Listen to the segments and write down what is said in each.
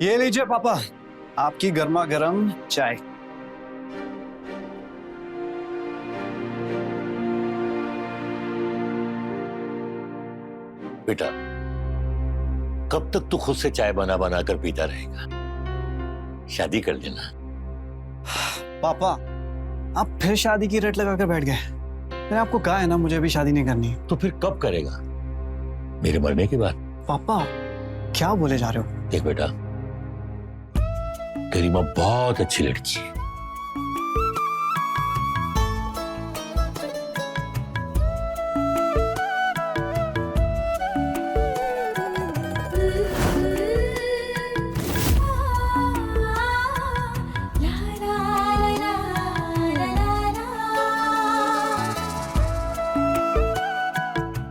ये लीजिए पापा, आपकी गर्मा गर्म चाय। बेटा, कब तक तू खुद से चाय बना बना कर पीता रहेगा? शादी कर लेना। पापा, आप फिर शादी की रट लगा कर बैठ गए। मैंने आपको कहा है ना, मुझे अभी शादी नहीं करनी। तो फिर कब करेगा? मेरे मरने के बाद? पापा, क्या बोले जा रहे हो? देख बेटा, गरिमा बहुत अच्छी लड़की है।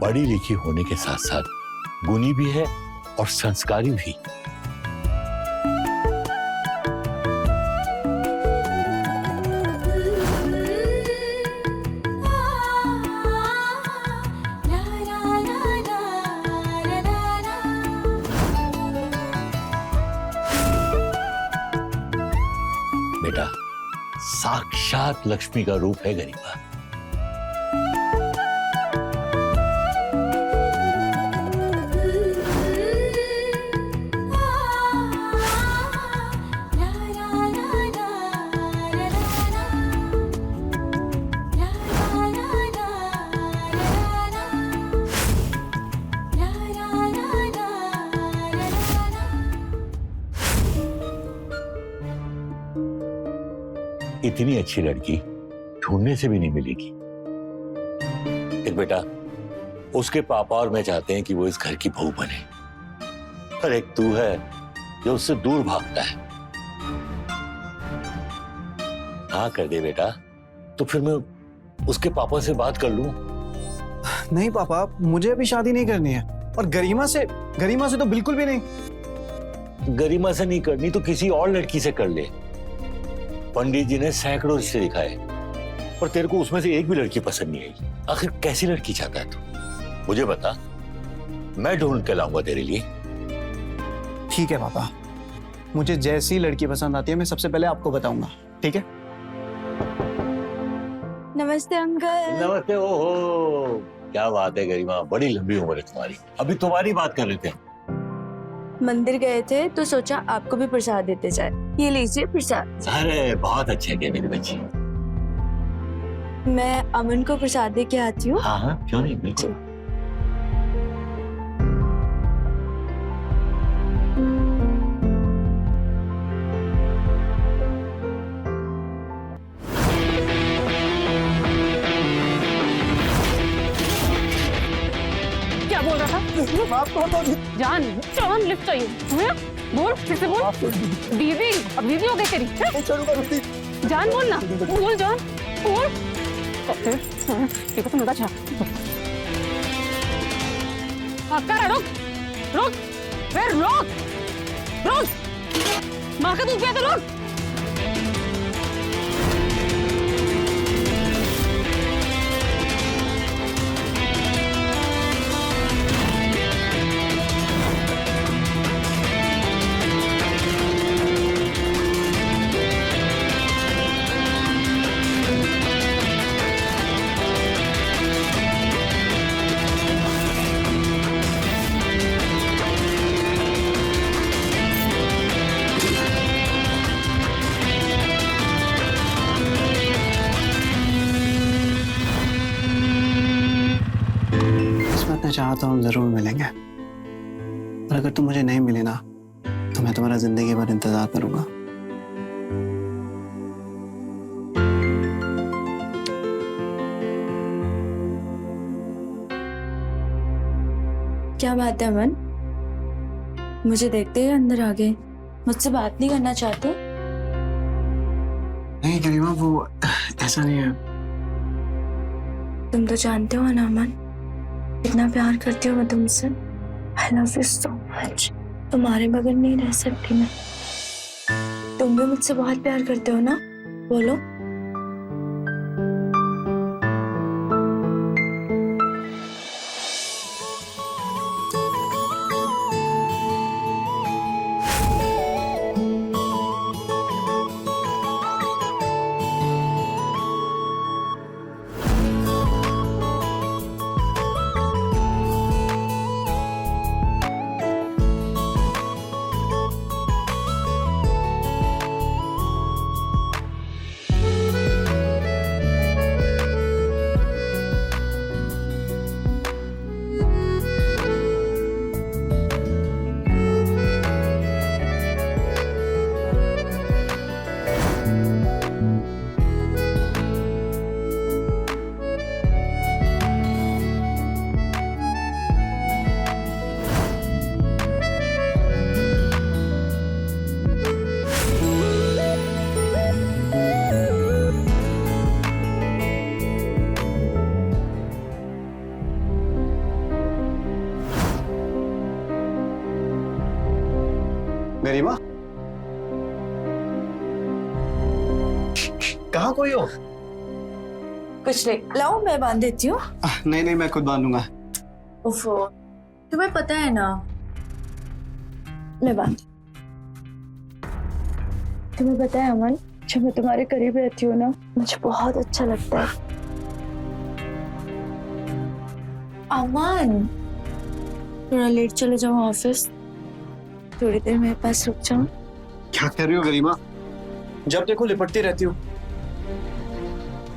पढ़ी लिखी होने के साथ साथ गुणी भी है और संस्कारी भी। बेटा, साक्षात लक्ष्मी का रूप है गरिमा। इतनी अच्छी लड़की ढूंढने से भी नहीं मिलेगी। देख बेटा, उसके पापा और मैं चाहते हैं कि वो इस घर की बहू बने, पर एक तू है जो उससे दूर भागता है। हाँ कर दे बेटा, तो फिर मैं उसके पापा से बात कर लूं। नहीं पापा, मुझे अभी शादी नहीं करनी है। और गरिमा से तो बिल्कुल भी नहीं। गरिमा से नहीं करनी तो किसी और लड़की से कर ले। पंडित जी ने सैकड़ों रिश्ते दिखाए, पर तेरे को उसमें से एक भी लड़की पसंद नहीं आई। आखिर कैसी लड़की चाहता है तू? मुझे बता, मैं ढूंढ के लाऊंगा तेरे लिए। ठीक है पापा, मुझे जैसी लड़की पसंद आती है मैं सबसे पहले आपको बताऊंगा, ठीक है? नमस्ते अंकल। नमस्ते। ओहो, क्या बात है गरिमा, बड़ी लंबी उम्र है तुम्हारी। अभी तुम्हारी बात कर रहे थे। मंदिर गए थे तो सोचा आपको भी प्रसाद देते जाए। ये लीजिए प्रसाद। अरे बहुत अच्छे है मेरी बच्ची। मैं अमन को प्रसाद दे के आती हूँ। हाँ हाँ, क्यों नहीं, बिल्कुल। क्या बोल रहा था? जान जान लिफ्ट चाहिए तुम्हें? बोल, फिर से बोल। दीदी, अब दीदी हो गई तेरी। जान बोल ना, बोल जान, बोल। देखो तुम लगा रुक रुक, फिर रुक रुक, माँ का दूध पिया तो रुक। मैं चाहता हूँ जरूर मिलेंगे, और अगर तुम मुझे नहीं मिले ना तो मैं तुम्हारा जिंदगी भर इंतजार करूंगा। क्या बात है अमन? मुझे देखते ही अंदर आ गए। मुझसे बात नहीं करना चाहते? नहीं गरिमा, वो ऐसा नहीं है। तुम तो जानते हो ना अमन, कितना प्यार करती हूँ मैं तुमसे। I love you so much। तुम्हारे बगैर नहीं रह सकती मैं। तुम भी मुझसे बहुत प्यार करते हो ना? बोलो। गरिमा, कहाँ कोई हो? कुछ नहीं, लाओ मैं बांध देती हूँ। नहीं नहीं, मैं खुद बांधूंगा। उफ़ो, तुम्हें पता है ना, मैं बांध। तुम्हें पता है अमन, जब मैं तुम्हारे करीब रहती हूँ ना, मुझे बहुत अच्छा लगता है। अमन, थोड़ा लेट चले जाओ ऑफिस, थोड़ी देर मेरे पास रुक जाओ। क्या कर रही हो गरिमा? जब देखो लिपटती रहती हो।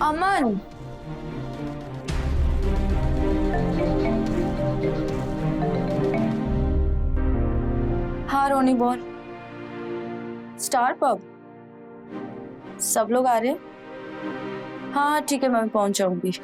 अमन, हाँ रोनी बोल। स्टार पब, सब लोग आ रहे हैं? हाँ ठीक है, मैं पहुंच जाऊंगी।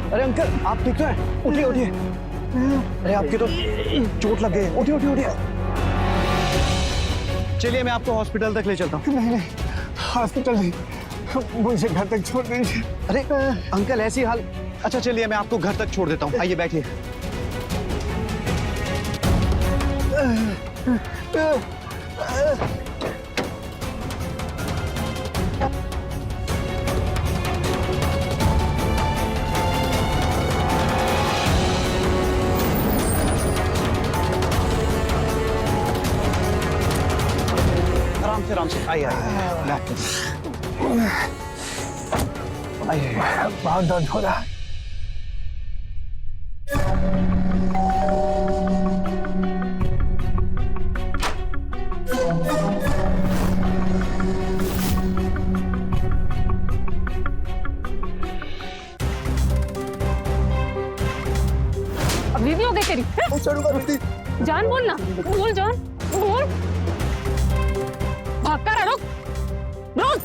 अरे अंकल, आप ठीक है? उठिए उठिए। अरे आपकी तो चोट लग गई। उठिए उठिए उठिए। चलिए मैं आपको हॉस्पिटल तक ले चलता हूँ। नहीं नहीं, हॉस्पिटल नहीं, मुझे घर तक छोड़ दीजिए। अरे अंकल ऐसी हाल। अच्छा चलिए मैं आपको घर तक छोड़ देता हूँ, आइए बैठिए। आराम से आइए आइए। बहुत दर्द हो रहा है। अब वीडियो दे तेरी। जान बोल ना, बोल जान, बोल। भाग कर रुक, रुक।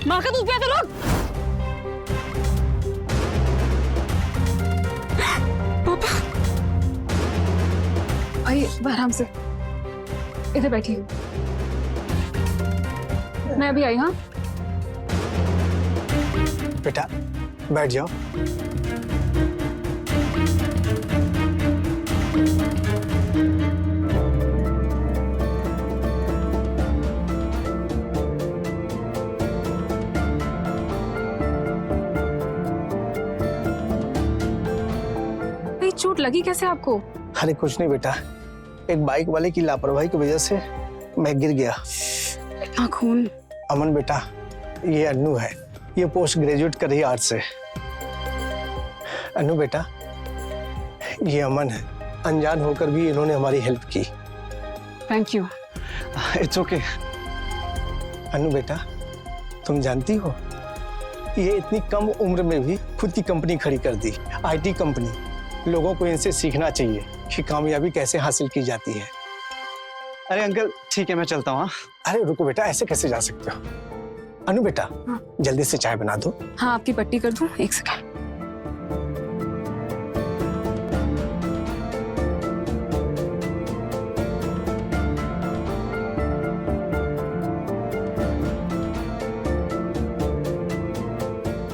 माँ का दूध पिया तो रुक। पापा, आइए आराम से, इधर बैठिए। मैं अभी आई। हाँ बेटा बैठ जाओ। चोट लगी कैसे आपको? अरे कुछ नहीं बेटा, एक बाइक वाले की लापरवाही की वजह से मैं गिर गया। इतना खून। अमन बेटा, ये अन्नू है, ये पोस्ट ग्रेजुएट कर रही है आर्ट से। अन्नू बेटा, ये अमन है, अनजान होकर भी इन्होंने हमारी हेल्प की। Thank you. It's okay. Annu बेटा, तुम जानती हो ये इतनी कम उम्र में भी खुद की कंपनी खड़ी कर दी, आईटी कंपनी। लोगों को इनसे सीखना चाहिए कि कामयाबी कैसे हासिल की जाती है। अरे अंकल ठीक है, मैं चलता हूँ। अरे रुको बेटा, ऐसे कैसे जा सकते हो? अनु बेटा, जल्दी से चाय बना दो। हाँ आपकी पट्टी कर दूं, एक सेकंड।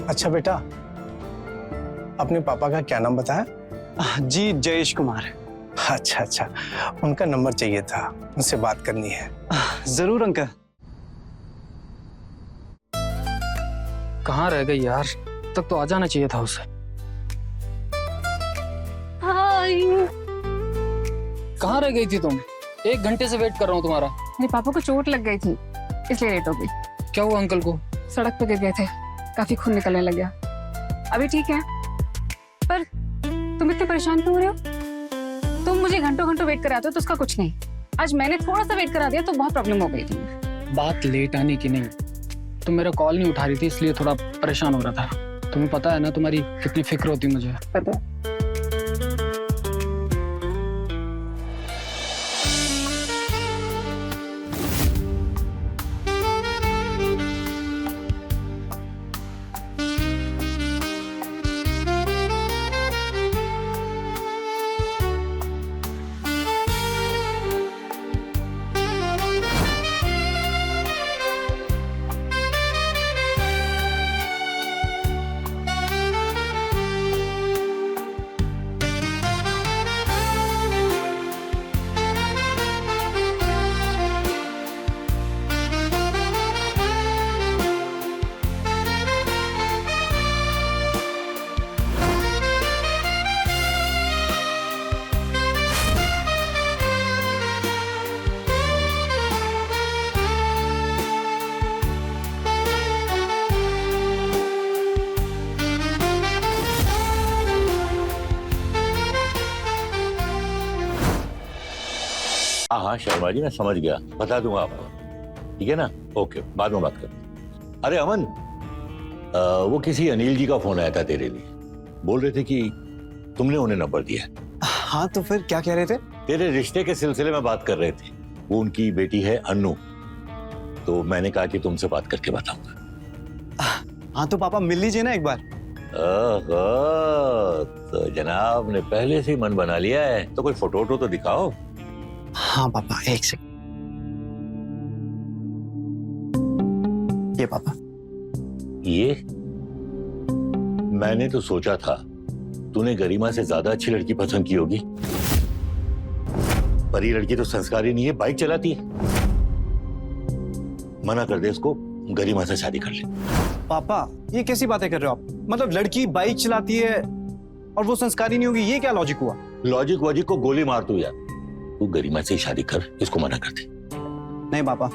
अच्छा बेटा, अपने पापा का क्या नाम बताया? जी जयेश कुमार। अच्छा अच्छा, उनका नंबर चाहिए था, उनसे बात करनी है। जरूर अंकल। कहाँ रह गई यार, तक तो आ जाना चाहिए था उसे। आई हूँ। कहाँ रह गई थी तुम? 1 घंटे से वेट कर रहा हूँ तुम्हारा। मेरे पापा को चोट लग गई थी, इसलिए लेट हो गई। क्या हुआ अंकल को? सड़क पे गिर गए थे, काफी खून निकलने लग गया। अभी ठीक है, पर तुम इतने परेशान क्यों हो रहे हो? तुम मुझे घंटों घंटों वेट कराते हो तो उसका कुछ नहीं। आज मैंने थोड़ा सा वेट करा दिया तो बहुत प्रॉब्लम हो गई थी। बात लेट आने की नहीं, तुम मेरा कॉल नहीं उठा रही थी इसलिए थोड़ा परेशान हो रहा था। तुम्हें पता है ना तुम्हारी कितनी फिक्र होती मुझे। पता। हाँ शर्मा जी, मैं समझ गया, बता दूंगा आपको। ठीक है ना? ओके, बाद में बात करते। अरे अमन, वो किसी अनिल जी का फोन आया था तेरे लिए। बोल रहे थे कि तुमने उन्हें नंबर दिया। हाँ तो फिर क्या कह रहे थे? तेरे रिश्ते के सिलसिले में बात कर रहे थे। वो उनकी बेटी है अनु, तो मैंने कहा कि तुमसे बात करके बताऊंगा। हाँ तो पापा मिल लीजिए ना एक बार। ओहो, तो जनाब ने पहले से ही मन बना लिया है। तो कोई फोटो वोटो तो दिखाओ। हाँ पापा, एक सेकंड। ये पापा। ये मैंने तो सोचा था तूने गरिमा से ज्यादा अच्छी लड़की पसंद की होगी, पर ये लड़की तो संस्कारी नहीं है, बाइक चलाती है। मना कर दे इसको, गरिमा से शादी कर ले। पापा ये कैसी बातें कर रहे हो आप? मतलब लड़की बाइक चलाती है और वो संस्कारी नहीं होगी, ये क्या लॉजिक हुआ? लॉजिक वॉजिक को गोली मार तू यार। तू गरिमा से ही शादी कर, इसको मना कर दे। नहीं पापा,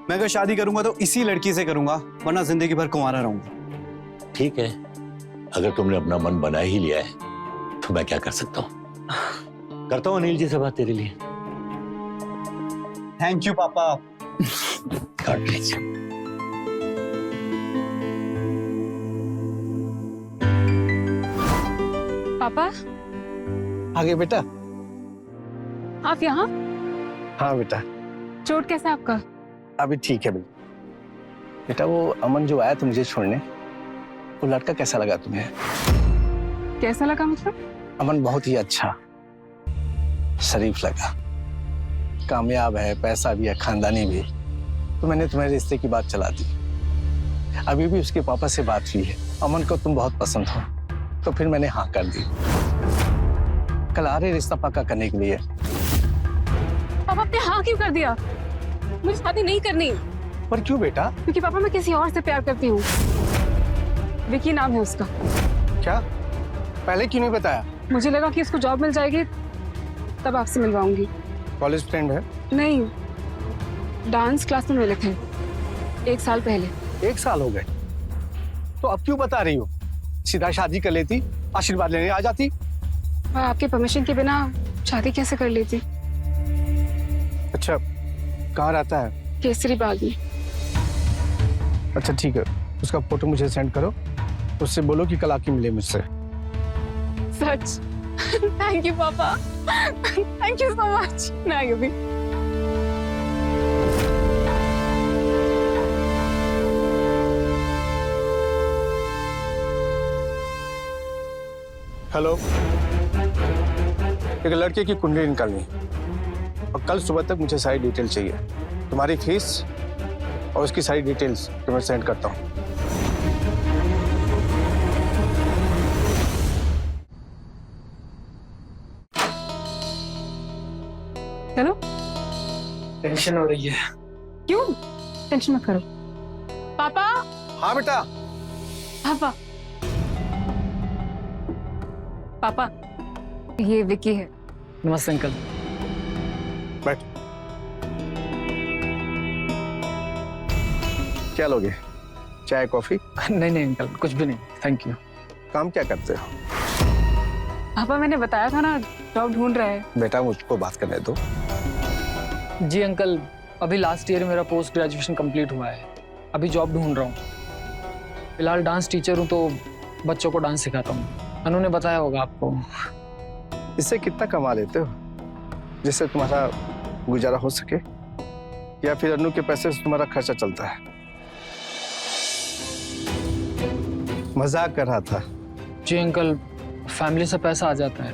मैं अगर शादी करूंगा तो इसी लड़की से करूंगा, वरना जिंदगी भर कुंवारा रहूंगा। ठीक है, अगर तुमने अपना मन बना ही लिया है तो मैं क्या कर सकता हूँ। करता हूँ अनिल जी से बात तेरे लिए। थैंक यू पापा। काट लीजिए। पापा आगे बेटा। आप यहाँ? हाँ बेटा, चोट कैसा है आपका? अभी ठीक है बेटा। बेटा वो अमन जो आया था मुझे छोड़ने, वो लड़का कैसा लगा तुम्हें? कैसा लगा मतलब? अमन बहुत ही अच्छा, शरीफ लगा, कामयाब है, पैसा भी है, खानदानी भी। तो मैंने तुम्हारे रिश्ते की बात चला दी। अभी भी उसके पापा से बात हुई है, अमन को तुम बहुत पसंद हो, तो फिर मैंने हाँ कर दी। कल आ रहे रिश्ता पक्का करने के लिए। पापा आपने हाँ क्यों कर दिया? मुझे शादी नहीं करनी। पर क्यों बेटा? क्योंकि पापा मैं किसी और से प्यार करती हूँ। विकी नाम है उसका। क्या? पहले क्यों नहीं बताया? मुझे लगा कि उसको जॉब मिल जाएगी तब आपसे मिलवाऊंगी। कॉलेज फ्रेंड है? नहीं, डांस क्लास में मिले थे 1 साल पहले। 1 साल हो गए, तो अब क्यों बता रही हो? सीधा शादी कर लेती, आशीर्वाद लेने आ जाती। मैं आपके परमिशन के बिना शादी कैसे कर लेती? अच्छा, कहाँ रहता है? केसरी बाग में। अच्छा ठीक है, उसका फोटो मुझे सेंड करो, उससे बोलो कि कल आके मिले मुझसे। सच? थैंक यू पापा, थैंक यू सो मच। मैं आई अभी। हेलो, एक लड़के की कुंडली निकालनी और कल सुबह तक मुझे सारी डिटेल चाहिए। तुम्हारी फीस और उसकी सारी डिटेल्स तुम्हें सेंड करता हूँ। चलो। टेंशन हो रही है। क्यों? टेंशन मत करो। पापा। हाँ बेटा। पापा। पापा, ये विकी है। नमस्ते अंकल। बैठ। क्या लोगे, चाय कॉफी? नहीं नहीं अंकल, कुछ भी नहीं, थैंक यू। काम क्या करते हो? पापा मैंने बताया था ना, जॉब ढूंढ रहा है। बेटा मुझको बात करने दो। जी अंकल, अभी लास्ट ईयर मेरा पोस्ट ग्रेजुएशन कंप्लीट हुआ है, अभी जॉब ढूंढ रहा हूँ। फिलहाल डांस टीचर हूँ तो बच्चों को डांस सिखाता हूँ। अनु ने बताया होगा आपको। इससे कितना कमा लेते हो जिससे तुम्हारा गुजारा हो सके, या फिर अनु के पैसे से तुम्हारा खर्चा चलता है? मजाक कर रहा था। जी अंकल, फैमिली से पैसा आ जाता है।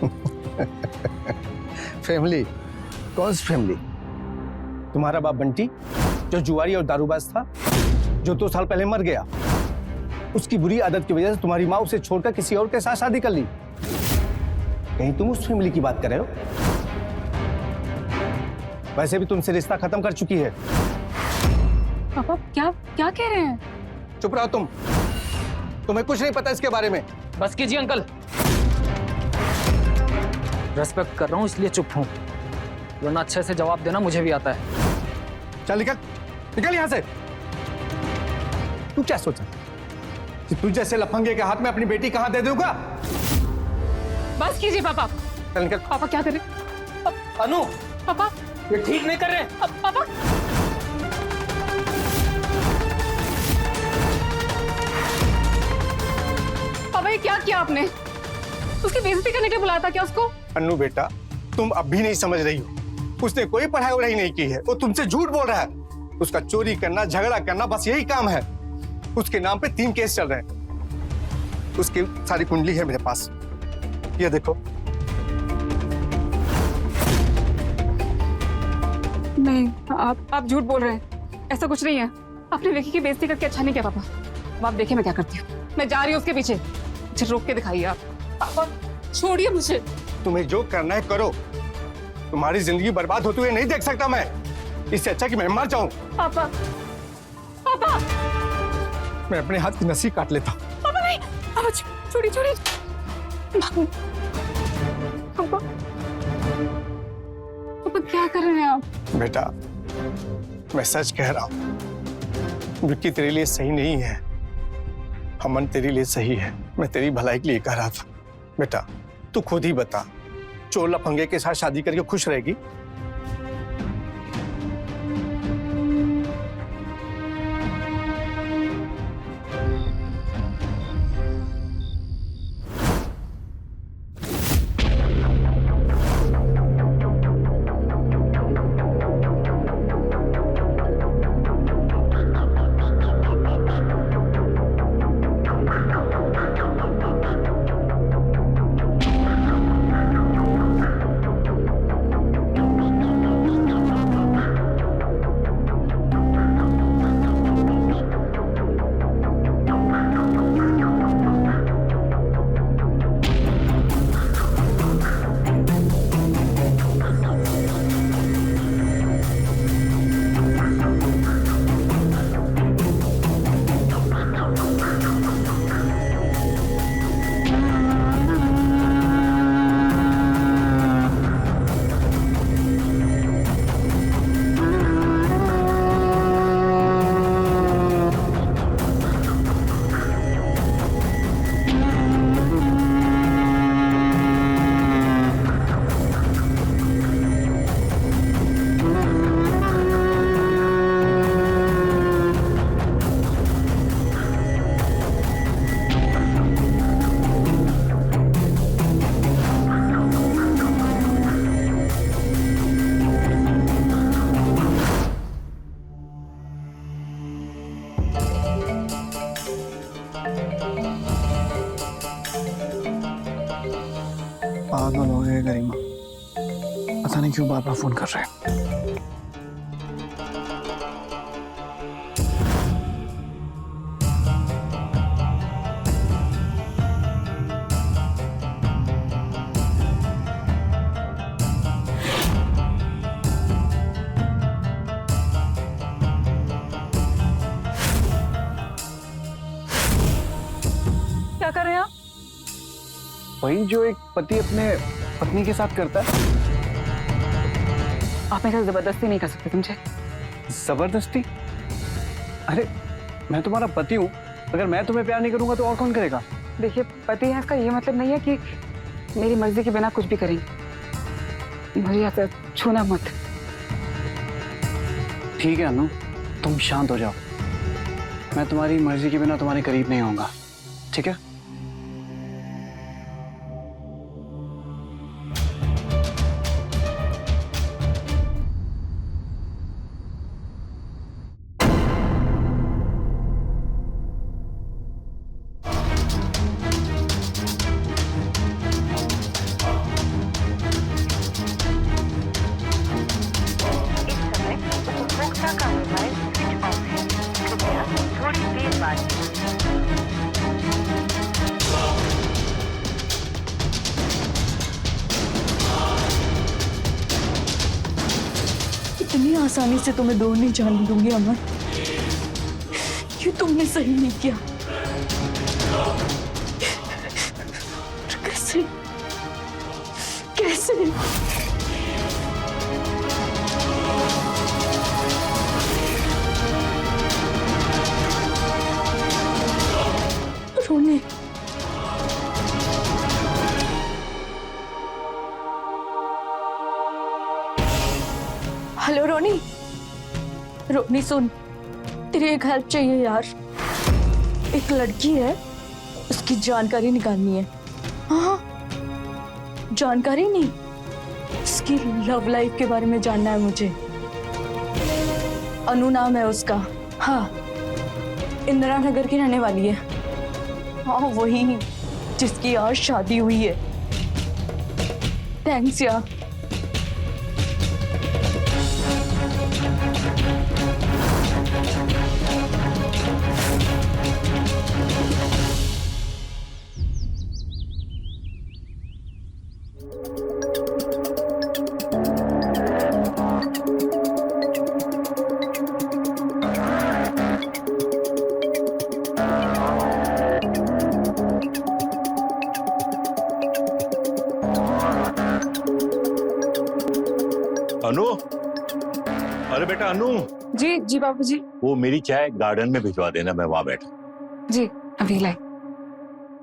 फैमिली? कौन सी फैमिली? तुम्हारा बाप बंटी जो जुआरी और दारूबाज था, जो 2 साल पहले मर गया, उसकी बुरी आदत की वजह से तुम्हारी माँ उसे छोड़कर किसी और के साथ शादी कर ली। कहीं तुम उस फैमिली की बात कर रहे हो? वैसे भी तुमसे रिश्ता खत्म कर चुकी है। पापा क्या क्या कह रहे हैं? चुप रहो तुम, तुम्हें कुछ नहीं पता इसके बारे में। बस कीजिए अंकल, रेस्पेक्ट कर रहा हूँ इसलिए चुप हूँ, वरना अच्छे से जवाब देना मुझे भी आता है। चल निकल, निकल यहाँ से। तू क्या सोचा कि तू जैसे लफंगे के हाथ में अपनी बेटी कहाँ दे दूंगा? बस कीजिए पापा। चल निकल। पापा क्या कर रहे? अनु, पापा ये ठीक नहीं कर रहे। पापा पापा ये क्या किया आपने? उसकी बेइज्जती करने के लिए बुलाया था क्या उसको? अन्नू बेटा, तुम अब भी नहीं समझ रही हो। उसने कोई पढ़ाई वढ़ाई नहीं की है, वो तुमसे झूठ बोल रहा है। उसका चोरी करना, झगड़ा करना, बस यही काम है। उसके नाम पे 3 केस चल रहे हैं। उसकी सारी कुंडली है मेरे पास, ये देखो। नहीं, आप झूठ बोल रहे हैं, ऐसा कुछ नहीं है। आपने विकी की बेइज्जती करके अच्छा नहीं किया पापा। अब आप देखिए मैं क्या करती हूँ, मैं जा रही हूँ उसके पीछे। मुझे रोक के दिखाइए आप। पापा छोड़िए मुझे। तुम्हें जो करना है करो, तुम्हारी जिंदगी बर्बाद होते हुए नहीं देख सकता मैं। इससे अच्छा कि मैं मर जाऊं। पापा पापा मैं अपने हाथ की नसी काट लेता। पापा नहीं, पापा छोड़िए छोड़िए। पापा पापा क्या कर रहे हैं आप? बेटा मैं सच कह रहा हूं, विक्की तेरे लिए सही नहीं है, अमन तेरे लिए सही है। मैं तेरी भलाई के लिए कह रहा था। बेटा तू खुद ही बता, चोर लफंगे के साथ शादी करके खुश रहेगी? पागल हो गए गरिमा, पता नहीं क्यों बार बार फोन कर रहे हैं। क्या कर रहे हैं आप? वही जो एक पति अपने पत्नी के साथ करता है। आप मेरे साथ जबरदस्ती नहीं कर सकते, समझे? जबरदस्ती? अरे मैं तुम्हारा पति हूँ, अगर मैं तुम्हें प्यार नहीं करूंगा तो और कौन करेगा? देखिए, पति है इसका ये मतलब नहीं है कि मेरी मर्जी के बिना कुछ भी करेंगे। मुझे यहाँ छूना मत। ठीक है अनु, तुम शांत हो जाओ। मैं तुम्हारी मर्जी के बिना तुम्हारे करीब नहीं आऊंगा, ठीक है? इतनी आसानी से तुम्हें दूर नहीं जाने दूंगी अमन। ये तुमने सही नहीं किया। कैसे कैसे? रोने, हेलो रोनी। रोनी सुन, तेरी एक हेल्प चाहिए यार। एक लड़की है, उसकी जानकारी निकालनी है। हाँ, जानकारी नहीं, उसकी लव लाइफ के बारे में जानना है मुझे। अनु नाम है उसका। हाँ, इंदिरा नगर की रहने वाली है। हाँ वही जिसकी आज शादी हुई है। थैंक्स यार। अनु, अरे बेटा अनु, जी जी बाबू जी। वो मेरी चाय गार्डन में भिजवा देना, मैं वहां बैठा। जी अभी लाई।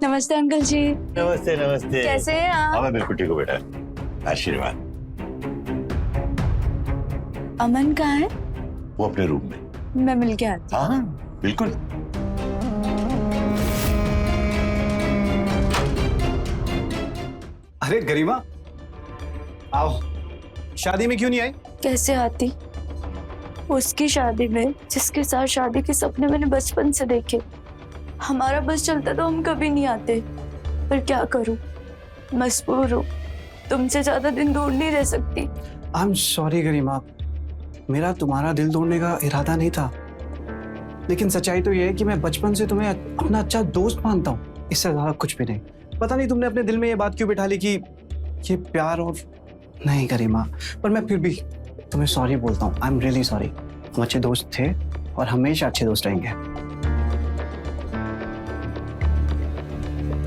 नमस्ते अंकल जी। नमस्ते नमस्ते। कैसे हैं आप? हाँ मैं बिल्कुल ठीक हूँ बेटा, आशीर्वाद। अमन कहाँ है? वो अपने रूम में। मैं मिल के आती हूँ। हाँ बिल्कुल। अरे गरिमा, आओ। शादी में क्यों नहीं आई? कैसे आती? उसकी शादी में जिसके साथ शादी के सपने मैंने बचपन से देखे। हमारा बस चलता तो हम कभी नहीं आते, पर क्या करूं, मजबूर हूं। तुमसे ज्यादा दिन दूर नहीं रह सकती। आई एम सॉरी गरिमा, मेरा तुम्हारा दिल तोड़ने का इरादा नहीं था, लेकिन सच्चाई तो ये है कि मैं बचपन से तुम्हें अपना अच्छा दोस्त मानता हूँ, इससे ज्यादा कुछ भी नहीं। पता नहीं तुमने अपने दिल में ये बात क्यों बिठा ली कि ये प्यार और नहीं गरिमा, पर मैं फिर भी तुम्हें सॉरी बोलता हूँ। I am really sorry. हम अच्छे दोस्त थे और हमेशा अच्छे दोस्त रहेंगे।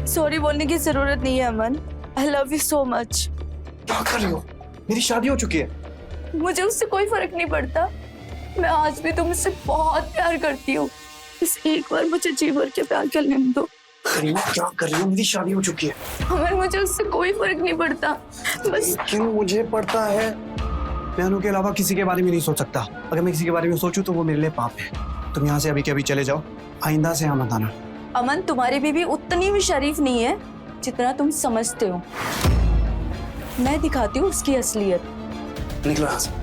सॉरी बोलने की जरूरत नहीं है Aman. I love you so much. क्या कर रही हो? मेरी शादी हो चुकी है। मुझे उससे कोई फर्क नहीं पड़ता। मैं आज भी तुमसे बहुत प्यार करती हूँ। इस एक बार मुझे जी भर के प्यार कर लेने दो। गरिमा क्या कर रही हो? मेरी शादी हो चुकी है। अमन मुझे उससे कोई फर्क नहीं पड़ता, बस लेकिन मुझे पड़ता है। मैं अनु के अलावा किसी के बारे में नहीं सोच सकता। अगर मैं किसी के बारे में सोचूं तो वो मेरे लिए पाप है। तुम यहाँ से अभी के अभी चले जाओ, आइंदा से यहाँ मत आना। अमन तुम्हारी बीवी उतनी भी शरीफ नहीं है जितना तुम समझते हो। मैं दिखाती हूँ उसकी असलियत। निकलो यहाँ से।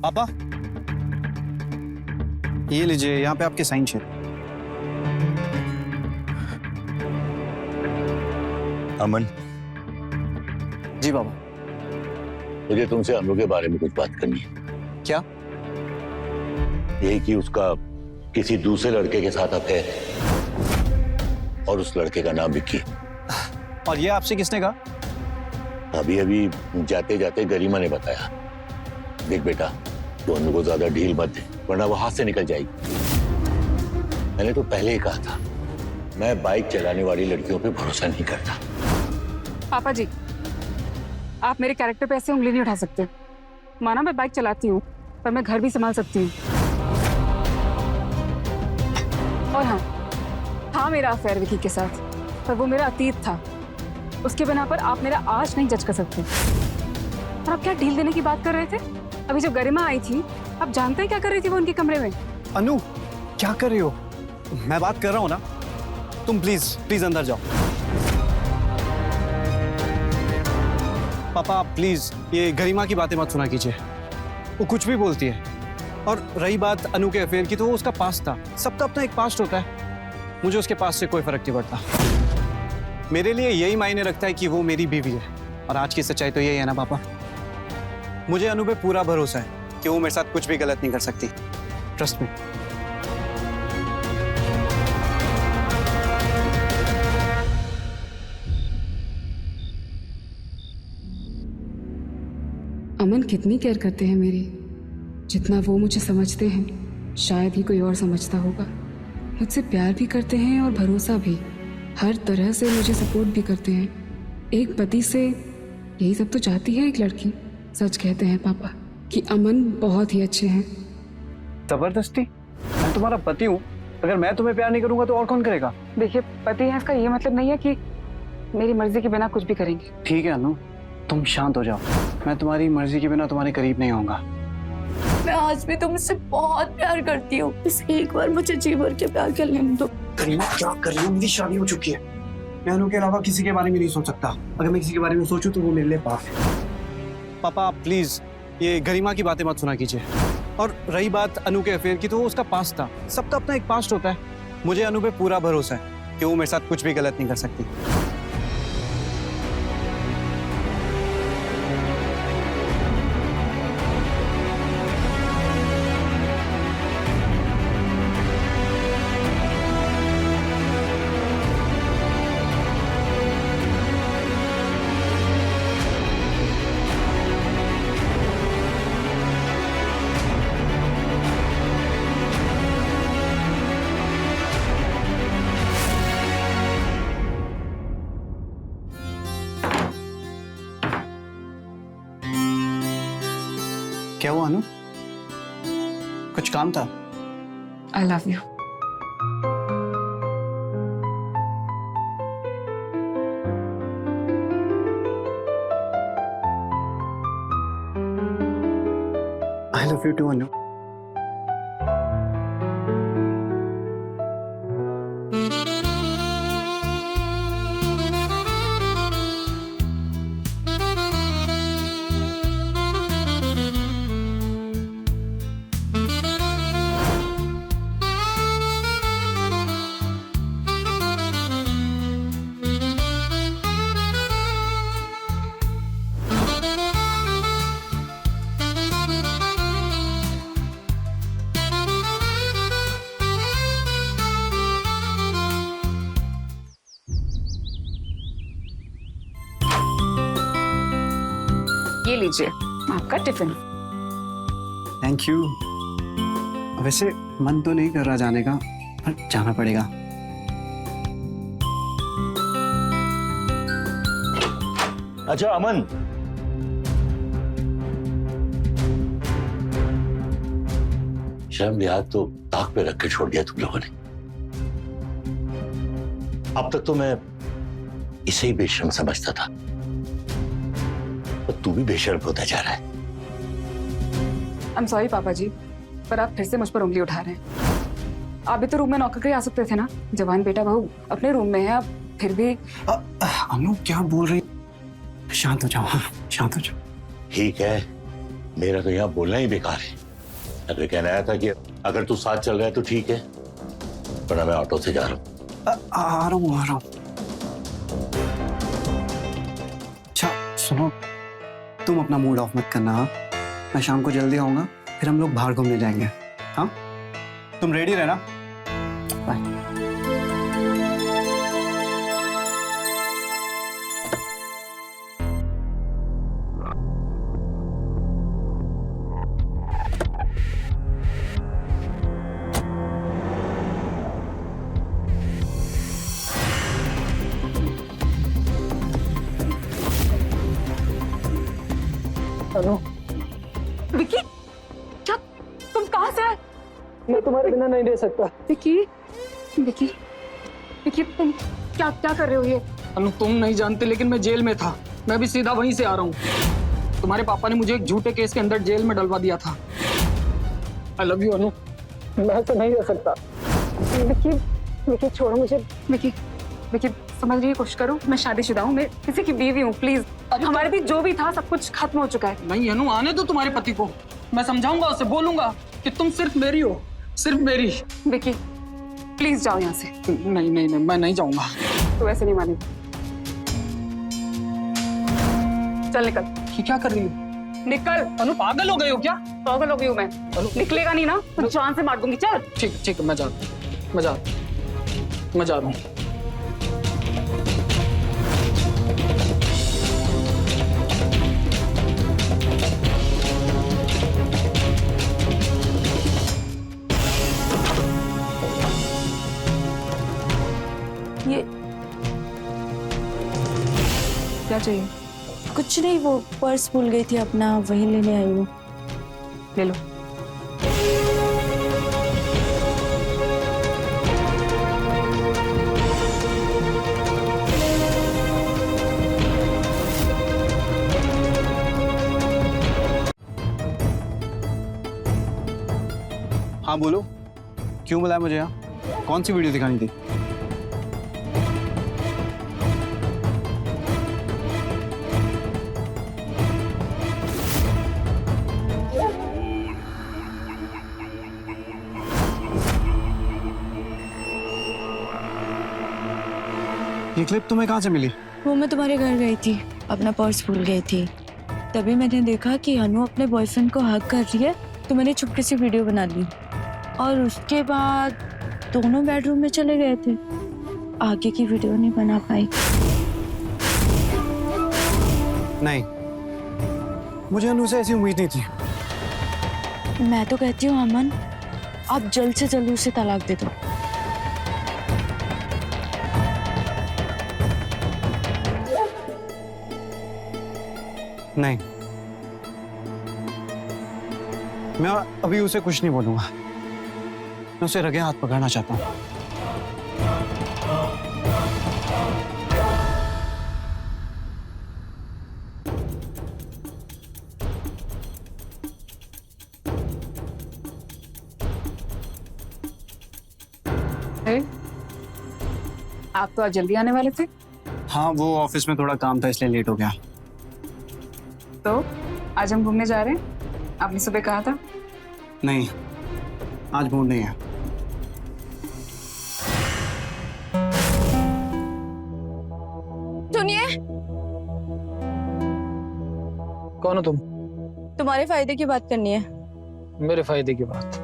पापा ये लीजिए, यहाँ पे आपके साइन चाहिए। अमन, जी बाबा। मुझे तुमसे अनु के बारे में कुछ बात करनी है। क्या? यही कि उसका किसी दूसरे लड़के के साथ अफेयर है और उस लड़के का नाम विक्की। और ये आपसे किसने कहा? अभी अभी जाते जाते गरिमा ने बताया। देख बेटा, तो अनु को ज्यादा ढील मत दे, वरना वो हाथ से निकल जाएगी। मैंने तो पहले ही कहा था, मैं बाइक चलाने वाली लड़कियों पे भरोसा नहीं करता। पापा जी, आप मेरे कैरेक्टर पे ऐसे उंगली नहीं उठा सकते। माना मैं बाइक चलाती हूँ, पर मैं घर भी संभाल सकती हूँ। और हाँ, था मेरा अफेयर विकी के साथ, पर वो मेरा अतीत था। उसके बिना पर आप मेरा आज नहीं जज कर सकते। और आप क्या ढील देने की बात कर रहे थे? अभी जब गरिमा आई थी, आप जानते हैं क्या कर रही थी वो उनके कमरे में? अनु, क्या कर रही हो? मैं बात कर रहा हूँ ना, तुम प्लीज प्लीज अंदर जाओ। पापा आप प्लीज ये गरिमा की बातें मत सुना कीजिए, वो कुछ भी बोलती है। और रही बात अनु के अफेयर की, तो वो उसका पास्ट था। सबका अपना एक पास्ट होता है, मुझे उसके पास्ट से कोई फर्क नहीं पड़ता। मेरे लिए यही मायने रखता है कि वो मेरी बीवी है। और आज की सच्चाई तो यही है ना पापा, मुझे अनु पे पूरा भरोसा है कि वो मेरे साथ कुछ भी गलत नहीं कर सकती। Trust me. अमन कितनी केयर करते हैं मेरी, जितना वो मुझे समझते हैं शायद ही कोई और समझता होगा। मुझसे प्यार भी करते हैं और भरोसा भी, हर तरह से मुझे सपोर्ट भी करते हैं। एक पति से यही सब तो चाहती है एक लड़की। सच कहते हैं पापा कि अमन बहुत ही अच्छे हैं। जबरदस्ती? मैं तुम्हारा पति हूँ, अगर मैं तुम्हें प्यार नहीं करूंगा तो और कौन करेगा? देखिए, पति है इसका ये मतलब नहीं है कि मेरी मर्जी के बिना कुछ भी करेंगे। ठीक है अनु, तुम शांत हो जाओ। मैं तुम्हारी मर्जी के बिना तुम्हारे करीब नहीं आऊंगा। मैं आज भी तुमसे बहुत प्यार करती हूँ, बस एक बार मुझे जी भर के प्यार कर लेने दो। करीना क्या कर रही हो? मेरी शादी हो चुकी है, मैं अनु के अलावा किसी के बारे में नहीं सोच सकता। अगर मैं किसी के बारे में सोचूं तो वो मेरे लिए पाप है। पापा आप प्लीज ये गरिमा की बातें मत सुना कीजिए। और रही बात अनु के अफेयर की, तो वो उसका पास्ट था। सबका अपना एक पास्ट होता है, मुझे अनु पे पूरा भरोसा है कि वो मेरे साथ कुछ भी गलत नहीं कर सकती। क्या हुआ अनु? कुछ काम था? I love you. I love you too Anu. ये लीजिए आपका टिफिन। Thank you. वैसे मन तो नहीं कर रहा जाने का, पर जाना पड़ेगा। अच्छा अमन, शर्म लिहाज तो ताक पे रख के छोड़ दिया तुम लोगों ने। अब तक तो मैं इसे ही बेशर्म समझता था, तू भी बेशर्म होता जा रहा है। आई एम सॉरी पापा जी, पर आप फिर से मुझ पर उंगली उठा रहे हैं। आप भी तो रूम में नौकर आ सकते थे ना। जवान बेटा बहू अपने रूम में है, आप फिर भी। अनु क्या बोल रही? शांत हो जाओ, हाँ शांत हो जाओ। ठीक है, मेरा तो यहाँ बोलना ही बेकार है। अगर कहना आया था कि अगर तू साथ चल रहा है तो ठीक है, वरना मैं ऑटो से जा रहा हूँ। आ रहा हूँ। अच्छा सुनो, तुम अपना मूड ऑफ मत करना। हाँ, मैं शाम को जल्दी आऊंगा, फिर हम लोग बाहर घूमने जाएंगे। हाँ, तुम रेडी रहना। बाय। अनु, विकी, क्या तुम कहाँ से आए? मैं तुम्हारे बिना नहीं रह सकता। विकी, विकी, विकी, तुम क्या क्या कर रहे हो ये? अनु, तुम नहीं जानते लेकिन मैं जेल में था। मैं भी सीधा वहीं से आ रहा हूँ। तुम्हारे पापा ने मुझे एक झूठे केस के अंदर जेल में डलवा दिया था। आई लव यू अनु, मैं तो नहीं रह सकता। विकी, विकी छोड़ो मुझे। विकी, विकी समझने की कोशिश करो, मैं शादीशुदा हूँ, मैं किसी की बीवी हूँ। प्लीज, हमारे बीच जो भी था सब कुछ खत्म हो चुका है। नहीं अनु, आने दो तुम्हारे पति को। मैं समझाऊंगा उसे, बोलूंगा कि तुम सिर्फ मेरी हो, सिर्फ मेरी। विकी प्लीज जाओ यहाँ से। नहीं नहीं नहीं, मैं नहीं जाऊंगा। तू ऐसे नहीं मानेगी। चल निकल। ये क्या कर रही हो निकल। अनु? पागल हो गए हो क्या? पागल हो गई हूँ मैं। निकलेगा नहीं ना तो जान से मार दूंगी। चल। ठीक ठीक, मैं जा रहा हूँ। ये क्या चाहिए? कुछ नहीं, वो पर्स भूल गई थी अपना, वही लेने आई हूँ। ले लो। हाँ बोलो, क्यों बुलाया मुझे यहाँ? कौन सी वीडियो दिखानी थी? ये क्लिप तुम्हें कहाँ से मिली? वो मैं तुम्हारे घर गई थी, अपना पर्स भूल गई थी। तभी मैंने देखा कि अनु अपने बॉयफ्रेंड को हग कर रही है, तो मैंने चुपके से वीडियो बना ली। और उसके बाद दोनों बेडरूम में चले गए थे। आगे की वीडियो नहीं बना पाई। नहीं, मुझे अनु से ऐसी उम्मीद नहीं थी। मैं तो कहती हूँ अमन, आप जल्द से जल्द उसे तलाक दे दो। नहीं, मैं अभी उसे कुछ नहीं बोलूंगा। मैं उसे रगे हाथ पकड़ना चाहता हूँ। आप तो आज जल्दी आने वाले थे। हाँ, वो ऑफिस में थोड़ा काम था इसलिए लेट हो गया। तो आज हम घूमने जा रहे हैं, आपने सुबह कहा था। नहीं, आज मूड नहीं है। सुनिए, कौन हो तुम? तुम्हारे फायदे की बात करनी है। मेरे फायदे की बात?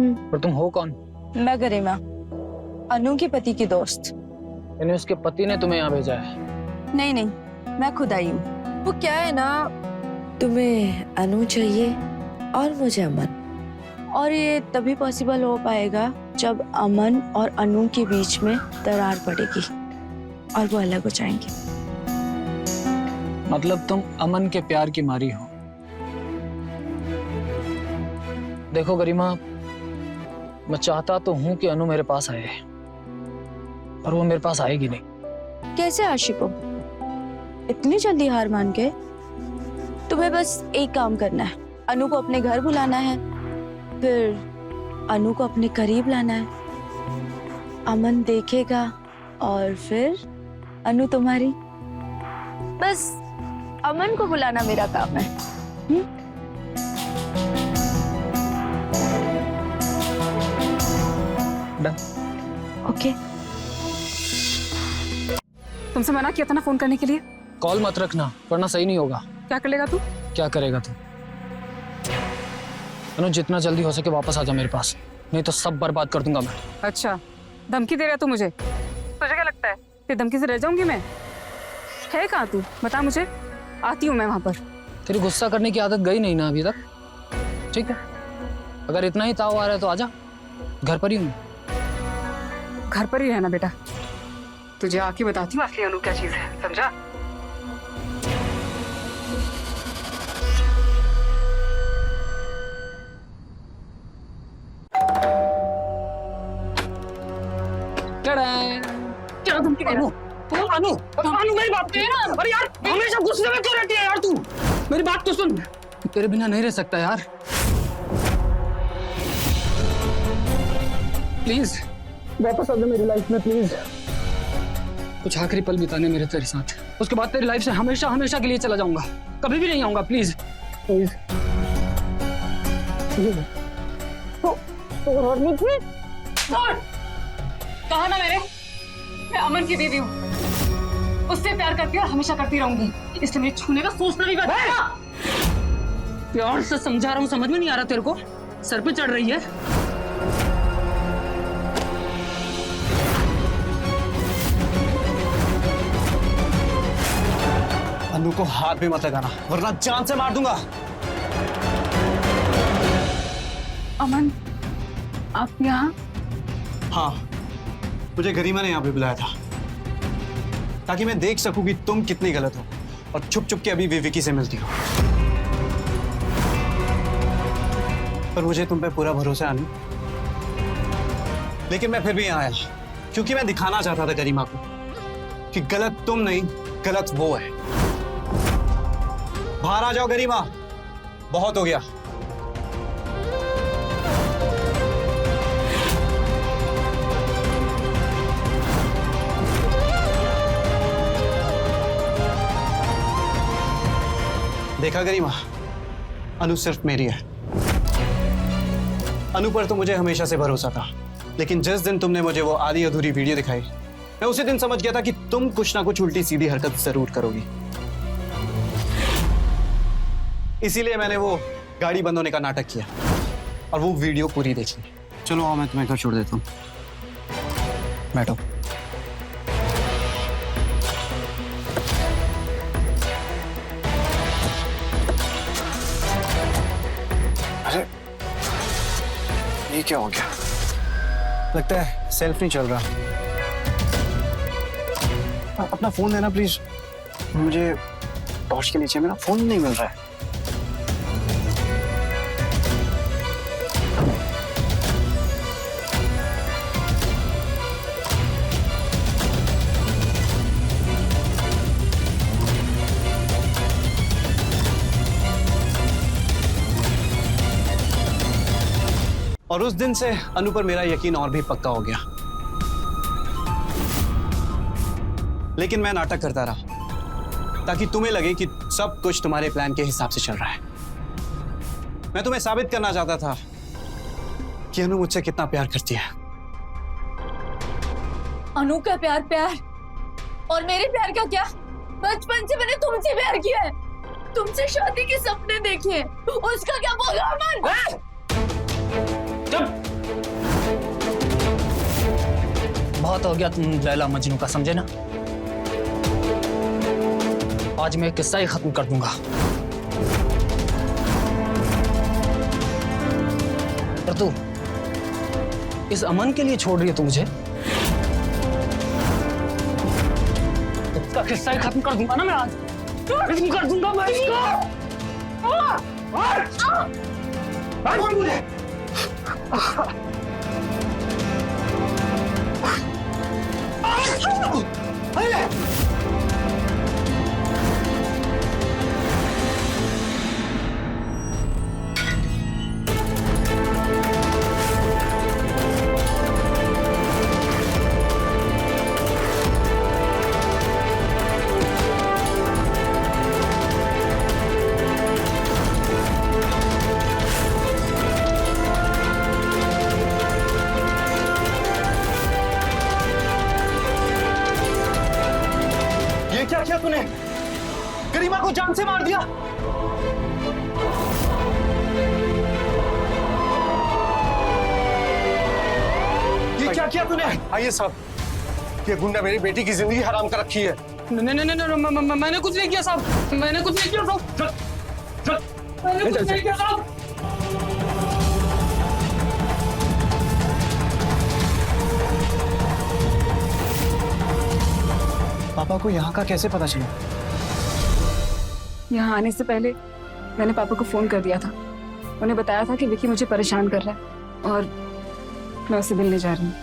पर तुम हो कौन? मैं गरिमा, अनु के पति की दोस्त। यानी उसके पति ने तुम्हें यहाँ भेजा है? नहीं नहीं, मैं खुद आई हूँ। वो क्या है ना, तुम्हें अनु चाहिए और मुझे अमन, और ये तभी पॉसिबल हो पाएगा जब अमन और अनु के बीच में दरार पड़ेगी और वो अलग हो जाएंगे। मतलब तुम अमन के प्यार की मारी हो? देखो गरिमा, मैं चाहता तो हूं कि अनु मेरे पास आए, पर वो मेरे पास आएगी नहीं। कैसे आशिको, इतनी जल्दी हार मान के? तुम्हें बस एक काम करना है, अनु को अपने घर बुलाना है, फिर अनु को अपने करीब लाना है। अमन देखेगा और फिर अनु तुम्हारी। बस अमन को बुलाना मेरा काम है। डन। ओके। तुमसे मना किया था ना फोन करने के लिए। कॉल मत रखना वरना सही नहीं होगा। क्या कर लेगा तू? क्या करेगा तू? अनु, जितना जल्दी हो सके वापस आ जा मेरे पास, नहीं तो सब बर्बाद कर दूंगा मैं। अच्छा, धमकी दे रहा तू मुझे? तुझे क्या लगता है कि धमकी से रह जाऊंगी मैं? है कहाँ तू, बता मुझे, आती हूँ मैं वहां पर। तेरी गुस्सा करने की आदत गई नहीं ना अभी तक? ठीक है, अगर इतना ही ताव आ रहा है तो आजा, घर पर ही हूँ। घर पर ही रहना बेटा, तुझे आके बताती हूँ असली अनु क्या चीज है, समझा? अनु अनु मेरी बात सुन। अरे यार हमेशा गुस्से में क्यों रहती है यार तू? मेरी बात तो सुन। तेरे बिना नहीं रह सकता यार, प्लीज वापस आ जा मेरी लाइफ में प्लीज। कुछ आखिरी पल बिताने मेरे तेरे साथ, उसके बाद तेरी लाइफ से हमेशा हमेशा के लिए चला जाऊंगा, कभी भी नहीं आऊंगा प्लीज प्लीज। कहा ना मैं अमन की बीवी हूँ, उससे प्यार करती और हमेशा करती रहूंगी, इसलिए मेरे छूने का सोचना भी बंद कर। प्यार से समझा रहा हूँ, समझ में नहीं आ रहा तेरे को? सर पे चढ़ रही है। अनु को हाथ भी मत लगाना वरना जान से मार दूंगा। अमन आप यहाँ? हाँ, मुझे गरिमा ने यहाँ पे बुलाया था ताकि मैं देख सकूं कि तुम कितनी गलत हो और छुप छुप के अभी भी विकी से मिलती हो। पर मुझे तुम पे पूरा भरोसा है अनु, लेकिन मैं फिर भी यहाँ आया क्योंकि मैं दिखाना चाहता था गरिमा को कि गलत तुम नहीं, गलत वो है। बाहर आ जाओ गरिमा, बहुत हो गया। देखा गरिमा, अनु सिर्फ मेरी है। अनु पर तो मुझे हमेशा से भरोसा था, लेकिन जिस दिन तुमने मुझे वो आधी अधूरी वीडियो दिखाई, मैं उसी दिन समझ गया था कि तुम कुछ ना कुछ उल्टी सीधी हरकत जरूर करोगी। इसीलिए मैंने वो गाड़ी बंद होने का नाटक किया और वो वीडियो पूरी देख ली। चलो आओ, मैं तुम्हें घर छोड़ देता हूँ, बैठो। अरे ये क्या हो गया? लगता है सेल्फ नहीं चल रहा। अपना फोन देना प्लीज, मुझे टॉर्च के नीचे मेरा फोन नहीं मिल रहा है। और उस दिन से अनु पर मेरा यकीन और भी पक्का हो गया, लेकिन मैं नाटक करता रहा ताकि तुम्हें लगे कि सब कुछ तुम्हारे प्लान के हिसाब से चल रहा है। मैं तुम्हें साबित करना चाहता था कि अनु मुझसे कितना प्यार करती है। अनु का प्यार प्यार और मेरे प्यार का क्या? बचपन से मैंने तुमसे प्यार किया है, तुमसे शादी के सपने देखे हैं, उसका क्या बोला अमन? बहुत हो गया तुम लैला मजनू का, समझे ना? आज मैं किस्सा ही खत्म कर दूंगा। और तू इस अमन के लिए छोड़ रही है तू मुझे? इसका किस्सा ही खत्म कर दूंगा ना मैं आज, खत्म कर दूंगा मैं इसको। क्या किया तूने? गरिमा को जान से मार दिया। ये क्या किया तूने? आइए साहब, ये गुंडा मेरी बेटी की जिंदगी हराम कर रखी है। नहीं नहीं नहीं, मैंने कुछ नहीं किया साहब, मैंने कुछ नहीं किया साहब, मैंने कुछ नहीं किया साहब। पापा को यहाँ का कैसे पता चला? यहाँ आने से पहले मैंने पापा को फोन कर दिया था, उन्हें बताया था कि विकी मुझे परेशान कर रहा है और मैं उसे मिलने जा रही हूँ।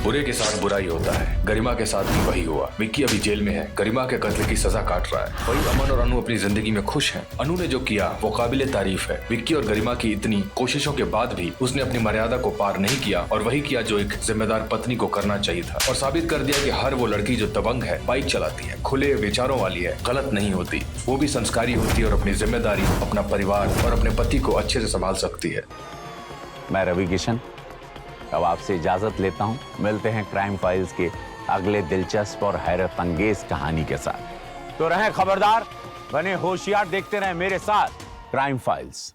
बुरे के साथ बुरा ही होता है। गरिमा के साथ भी वही हुआ। विक्की अभी जेल में है, गरिमा के कत्ल की सजा काट रहा है। वही अमन और अनु अपनी जिंदगी में खुश हैं। अनु ने जो किया वो काबिले तारीफ है। विक्की और गरिमा की इतनी कोशिशों के बाद भी उसने अपनी मर्यादा को पार नहीं किया और वही किया जो एक जिम्मेदार पत्नी को करना चाहिए था, और साबित कर दिया कि हर वो लड़की जो दबंग है, बाइक चलाती है, खुले विचारों वाली है, गलत नहीं होती। वो भी संस्कारी होती है और अपनी जिम्मेदारी, अपना परिवार और अपने पति को अच्छे से संभाल सकती है। मैं रवि किशन अब आपसे इजाजत लेता हूं। मिलते हैं क्राइम फाइल्स के अगले दिलचस्प और हैरत अंगेज कहानी के साथ। तो रहें खबरदार, बने होशियार, देखते रहें मेरे साथ क्राइम फाइल्स।